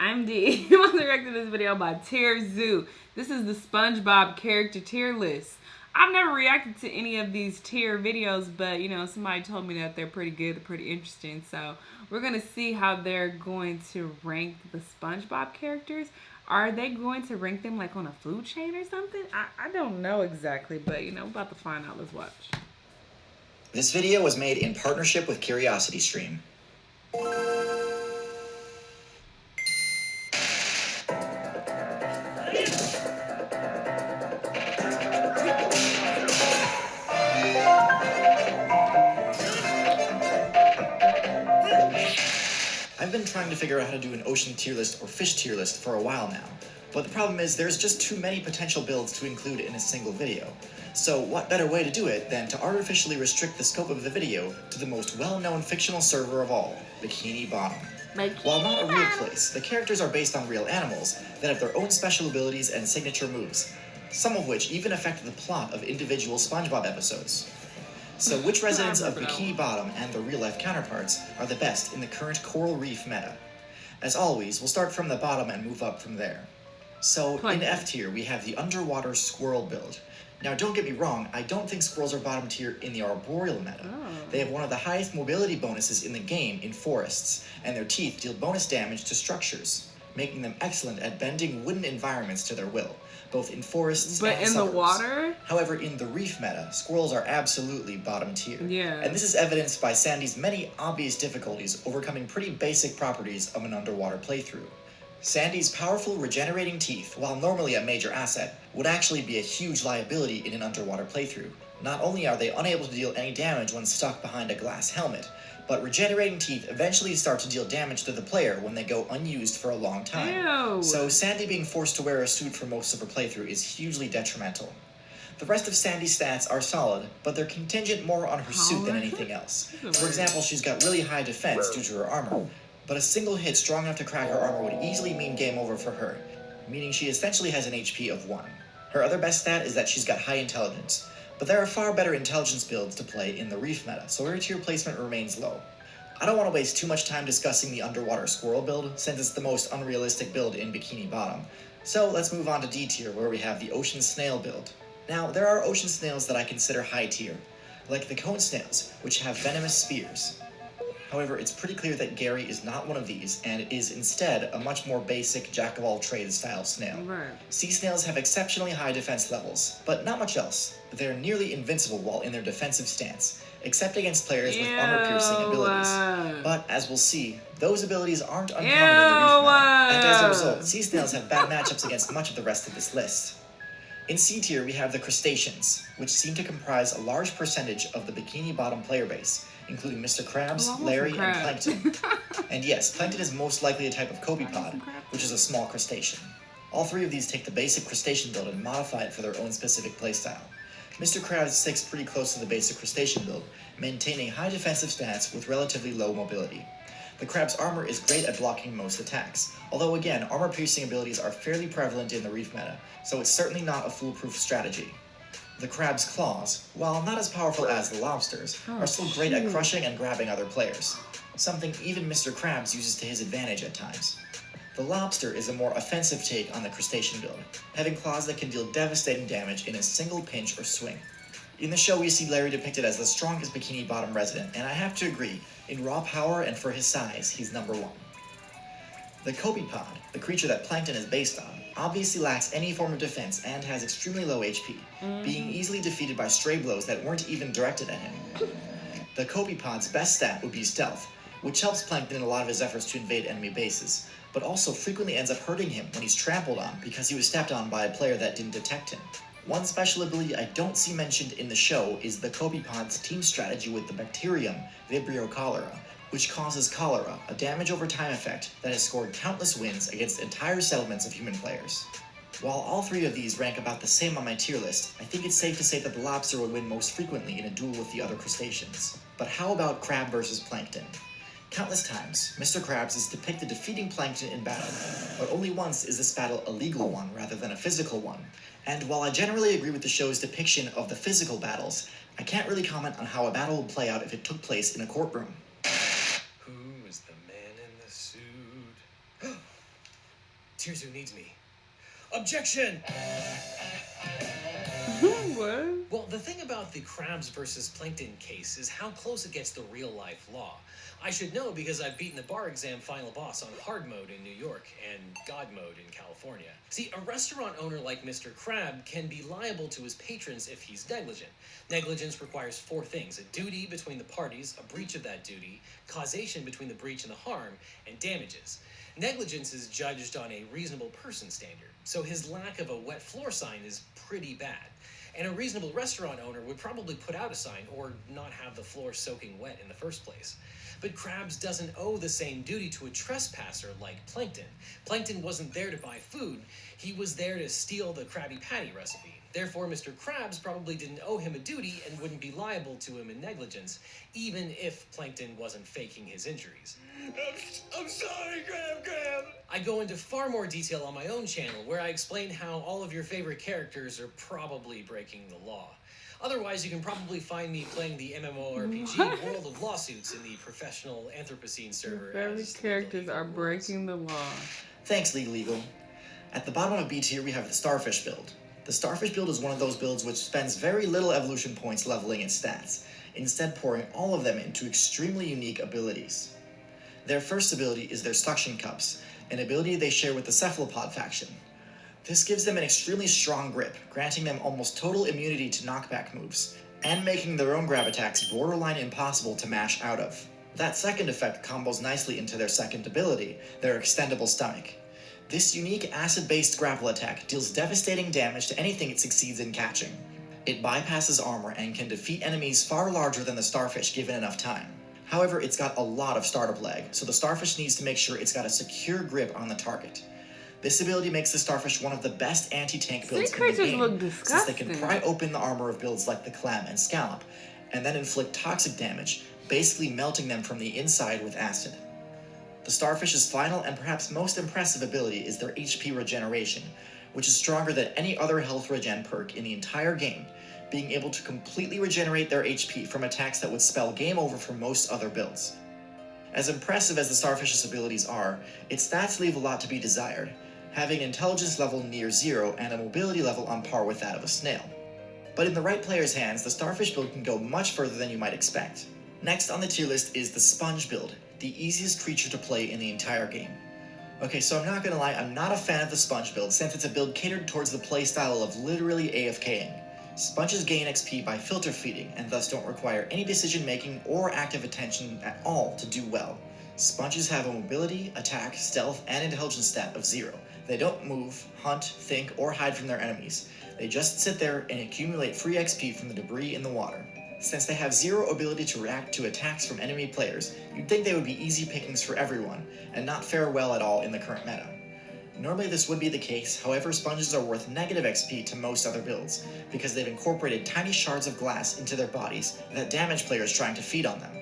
I'm D. I'm directing this video by Tier Zoo. This is the SpongeBob character tier list. I've never reacted to any of these tier videos, but somebody told me that they're pretty good, they're pretty interesting. So we're gonna see how they're going to rank the SpongeBob characters. Are they going to rank them like on a food chain or something? I don't know exactly, but we're about to find out. Let's watch. This video was made in partnership with CuriosityStream. I've been trying to figure out how to do an ocean tier list or fish tier list for a while now, but the problem is there's just too many potential builds to include in a single video. So what better way to do it than to artificially restrict the scope of the video to the most well-known fictional server of all, Bikini Bottom. While not a real place, the characters are based on real animals that have their own special abilities and signature moves, some of which even affect the plot of individual SpongeBob episodes. So which residents of Bikini Bottom and their real-life counterparts are the best in the current Coral Reef meta? As always, we'll start from the bottom and move up from there. So, in F tier, we have the Underwater Squirrel build. Now, don't get me wrong, I don't think squirrels are bottom tier in the arboreal meta. They have one of the highest mobility bonuses in the game in forests, and their teeth deal bonus damage to structures, making them excellent at bending wooden environments to their will, both in forests and suburbs. But in the water? However, in the reef meta, squirrels are absolutely bottom tier. Yeah. And this is evidenced by Sandy's many obvious difficulties overcoming pretty basic properties of an underwater playthrough. Sandy's powerful regenerating teeth, while normally a major asset, would actually be a huge liability in an underwater playthrough. Not only are they unable to deal any damage when stuck behind a glass helmet, but regenerating teeth eventually start to deal damage to the player when they go unused for a long time. Ew. So Sandy being forced to wear a suit for most of her playthrough is hugely detrimental. The rest of Sandy's stats are solid, but they're contingent more on her suit than anything else. For example, she's got really high defense due to her armor, but a single hit strong enough to crack her armor would easily mean game over for her, meaning she essentially has an HP of 1. Her other best stat is that she's got high intelligence, but there are far better intelligence builds to play in the reef meta, so her tier placement remains low. I don't want to waste too much time discussing the Underwater Squirrel build, since it's the most unrealistic build in Bikini Bottom, so let's move on to D tier, where we have the Ocean Snail build. Now, there are ocean snails that I consider high tier, like the cone snails, which have venomous spears. However, it's pretty clear that Gary is not one of these, and is instead a much more basic jack-of-all-trades style snail. Right. Sea snails have exceptionally high defense levels, but not much else. They're nearly invincible while in their defensive stance, except against players with armor-piercing abilities. But, as we'll see, those abilities aren't uncommon in the reef meta, and as a result, sea snails have bad matchups against much of the rest of this list. In C tier, we have the crustaceans, which seem to comprise a large percentage of the Bikini Bottom player base, including Mr. Krabs, Larry, and Plankton. And yes, Plankton is most likely a type of Copepod, which is a small crustacean. All three of these take the basic crustacean build and modify it for their own specific playstyle. Mr. Krabs sticks pretty close to the basic crustacean build, maintaining high defensive stats with relatively low mobility. The crab's armor is great at blocking most attacks, although again, armor-piercing abilities are fairly prevalent in the reef meta, so it's certainly not a foolproof strategy. The crab's claws, while not as powerful as the lobsters, are still great at crushing and grabbing other players, something even Mr. Krabs uses to his advantage at times. The lobster is a more offensive take on the crustacean build, having claws that can deal devastating damage in a single pinch or swing. In the show, we see Larry depicted as the strongest Bikini Bottom resident, and I have to agree, in raw power and for his size, he's number 1. The Copepod, the creature that Plankton is based on, obviously lacks any form of defense and has extremely low HP, being easily defeated by stray blows that weren't even directed at him. The Copepod's best stat would be stealth, which helps Plankton in a lot of his efforts to invade enemy bases, but also frequently ends up hurting him when he's trampled on because he was stepped on by a player that didn't detect him. One special ability I don't see mentioned in the show is the Copepod's team strategy with the bacterium Vibrio cholera, which causes cholera, a damage over time effect that has scored countless wins against entire settlements of human players. While all three of these rank about the same on my tier list, I think it's safe to say that the lobster would win most frequently in a duel with the other crustaceans. But how about crab versus plankton? Countless times, Mr. Krabs is depicted defeating Plankton in battle, but only once is this battle a legal one rather than a physical one. And while I generally agree with the show's depiction of the physical battles, I can't really comment on how a battle would play out if it took place in a courtroom. Who is the man in the suit? Tirzu needs me. Objection! What? Well, the thing about the crabs versus plankton case is how close it gets to real-life law. I should know because I've beaten the bar exam final boss on hard mode in New York and God mode in California. See, a restaurant owner like Mr. Crab can be liable to his patrons if he's negligent. Negligence requires 4 things: a duty between the parties, a breach of that duty, causation between the breach and the harm, and damages. Negligence is judged on a reasonable person standard, so his lack of a wet floor sign is pretty bad. And a reasonable restaurant owner would probably put out a sign or not have the floor soaking wet in the first place. But Krabs doesn't owe the same duty to a trespasser like Plankton. Plankton wasn't there to buy food, he was there to steal the Krabby Patty recipe. Therefore, Mr. Krabs probably didn't owe him a duty and wouldn't be liable to him in negligence, even if Plankton wasn't faking his injuries. I'm sorry, Crab. I go into far more detail on my own channel, where I explain how all of your favorite characters are probably breaking the law. Otherwise, you can probably find me playing the MMORPG World of Lawsuits in the professional Anthropocene server. Your favorite characters are breaking the law. Thanks, Legal. At the bottom of B tier, we have the Starfish Build. The Starfish Build is one of those builds which spends very little evolution points leveling its stats, instead pouring all of them into extremely unique abilities. Their first ability is their Suction Cups, an ability they share with the Cephalopod faction. This gives them an extremely strong grip, granting them almost total immunity to knockback moves, and making their own grab attacks borderline impossible to mash out of. That second effect combos nicely into their second ability, their Extendable Stomach. This unique acid-based grapple attack deals devastating damage to anything it succeeds in catching. It bypasses armor and can defeat enemies far larger than the Starfish given enough time. However, it's got a lot of startup lag, so the Starfish needs to make sure it's got a secure grip on the target. This ability makes the Starfish one of the best anti-tank builds in the game, since they can pry open the armor of builds like the Clam and Scallop, and then inflict toxic damage, basically melting them from the inside with acid. The Starfish's final and perhaps most impressive ability is their HP regeneration, which is stronger than any other health regen perk in the entire game, being able to completely regenerate their HP from attacks that would spell game over for most other builds. As impressive as the Starfish's abilities are, its stats leave a lot to be desired, having an intelligence level near 0 and a mobility level on par with that of a snail. But in the right player's hands, the Starfish build can go much further than you might expect. Next on the tier list is the Sponge build, the easiest creature to play in the entire game. Okay, so I'm not gonna lie, I'm not a fan of the Sponge build since it's a build catered towards the playstyle of literally AFKing. Sponges gain XP by filter feeding and thus don't require any decision making or active attention at all to do well. Sponges have a mobility, attack, stealth, and intelligence stat of 0. They don't move, hunt, think, or hide from their enemies. They just sit there and accumulate free XP from the debris in the water. Since they have 0 ability to react to attacks from enemy players, you'd think they would be easy pickings for everyone, and not fare well at all in the current meta. Normally this would be the case, however sponges are worth negative XP to most other builds, because they've incorporated tiny shards of glass into their bodies that damage players trying to feed on them.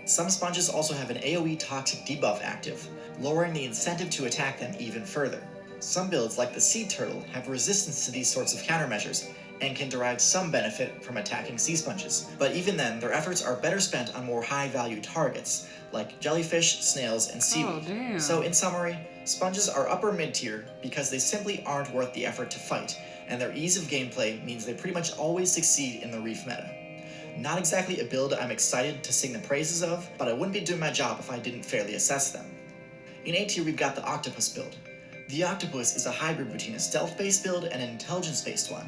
Some sponges also have an AoE toxic debuff active, lowering the incentive to attack them even further. Some builds, like the Sea Turtle, have resistance to these sorts of countermeasures, and can derive some benefit from attacking sea sponges, but even then, their efforts are better spent on more high-value targets, like jellyfish, snails, and seaweed. So in summary, sponges are upper mid-tier because they simply aren't worth the effort to fight, and their ease of gameplay means they pretty much always succeed in the reef meta. Not exactly a build I'm excited to sing the praises of, but I wouldn't be doing my job if I didn't fairly assess them. In A tier, we've got the Octopus build. The Octopus is a hybrid between a stealth-based build and an intelligence-based one,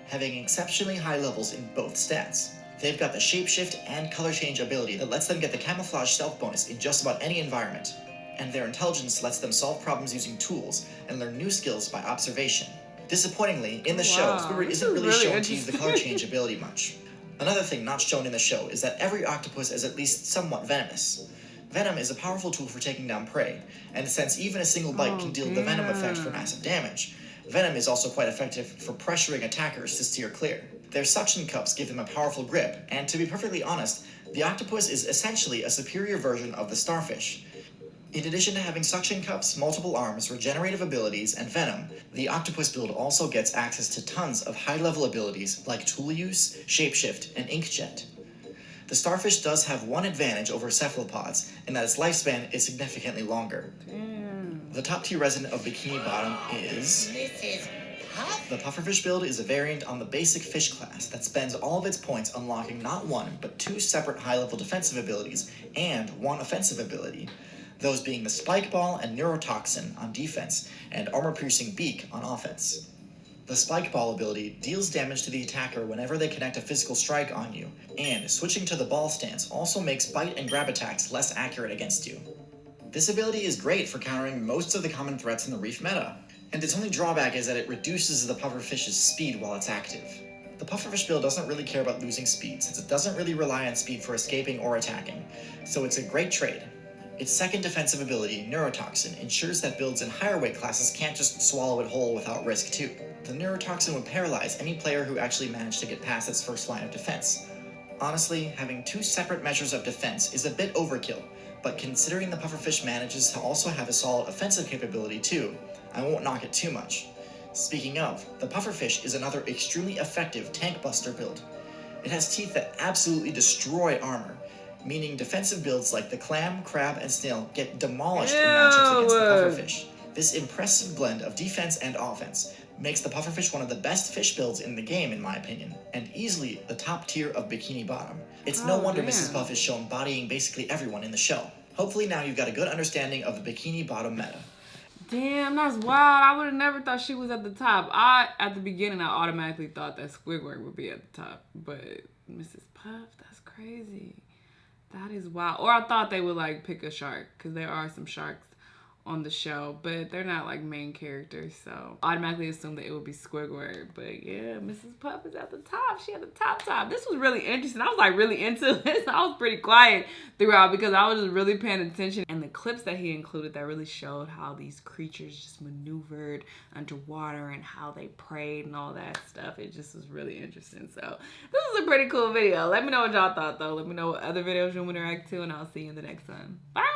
having exceptionally high levels in both stats. They've got the shapeshift and color change ability that lets them get the camouflage stealth bonus in just about any environment, and their intelligence lets them solve problems using tools and learn new skills by observation. Disappointingly, in the show, Squidward isn't really shown to use the color change ability much. Another thing not shown in the show is that every octopus is at least somewhat venomous. Venom is a powerful tool for taking down prey, and since even a single bite can deal the venom effect for massive damage, Venom is also quite effective for pressuring attackers to steer clear. Their suction cups give them a powerful grip, and to be perfectly honest, the octopus is essentially a superior version of the starfish. In addition to having suction cups, multiple arms, regenerative abilities, and venom, the octopus build also gets access to tons of high-level abilities like tool use, shapeshift, and inkjet. The starfish does have one advantage over cephalopods, in that its lifespan is significantly longer. The top tier resident of Bikini Bottom is... Mrs. Puff? The Pufferfish build is a variant on the basic fish class that spends all of its points unlocking not one, but two separate high-level defensive abilities and one offensive ability, those being the Spike Ball and Neurotoxin on defense and Armor-Piercing Beak on offense. The Spike Ball ability deals damage to the attacker whenever they connect a physical strike on you, and switching to the ball stance also makes bite and grab attacks less accurate against you. This ability is great for countering most of the common threats in the reef meta, and its only drawback is that it reduces the pufferfish's speed while it's active. The Pufferfish build doesn't really care about losing speed, since it doesn't really rely on speed for escaping or attacking, so it's a great trade. Its second defensive ability, Neurotoxin, ensures that builds in higher weight classes can't just swallow it whole without risk too. The Neurotoxin would paralyze any player who actually managed to get past its first line of defense. Honestly, having two separate measures of defense is a bit overkill, but considering the Pufferfish manages to also have a solid offensive capability too, I won't knock it too much. Speaking of, the Pufferfish is another extremely effective tank buster build. It has teeth that absolutely destroy armor, meaning defensive builds like the Clam, Crab, and Snail get demolished in matchups against the Pufferfish. This impressive blend of defense and offense makes the Pufferfish one of the best fish builds in the game, in my opinion, and easily the top tier of Bikini Bottom. It's no wonder Mrs. Puff is shown bodying basically everyone in the show. Hopefully now you've got a good understanding of the Bikini Bottom meta. Damn, that's wild. I would have never thought she was at the top. At the beginning, I automatically thought that Squidward would be at the top, but Mrs. Puff, that's crazy. That is wild. Or I thought they would like pick a shark, because there are some sharks on the show, but they're not like main characters, so automatically assumed that it would be Squidward. But yeah, Mrs. Puff is at the top. She at the top. This was really interesting. I was like really into this. I was pretty quiet throughout because I was just really paying attention, and the clips that he included that really showed how these creatures just maneuvered underwater and how they preyed and all that stuff. It just was really interesting. So this was a pretty cool video. Let me know what y'all thought though. Let me know what other videos you want me to react to, and I'll see you in the next one. Bye.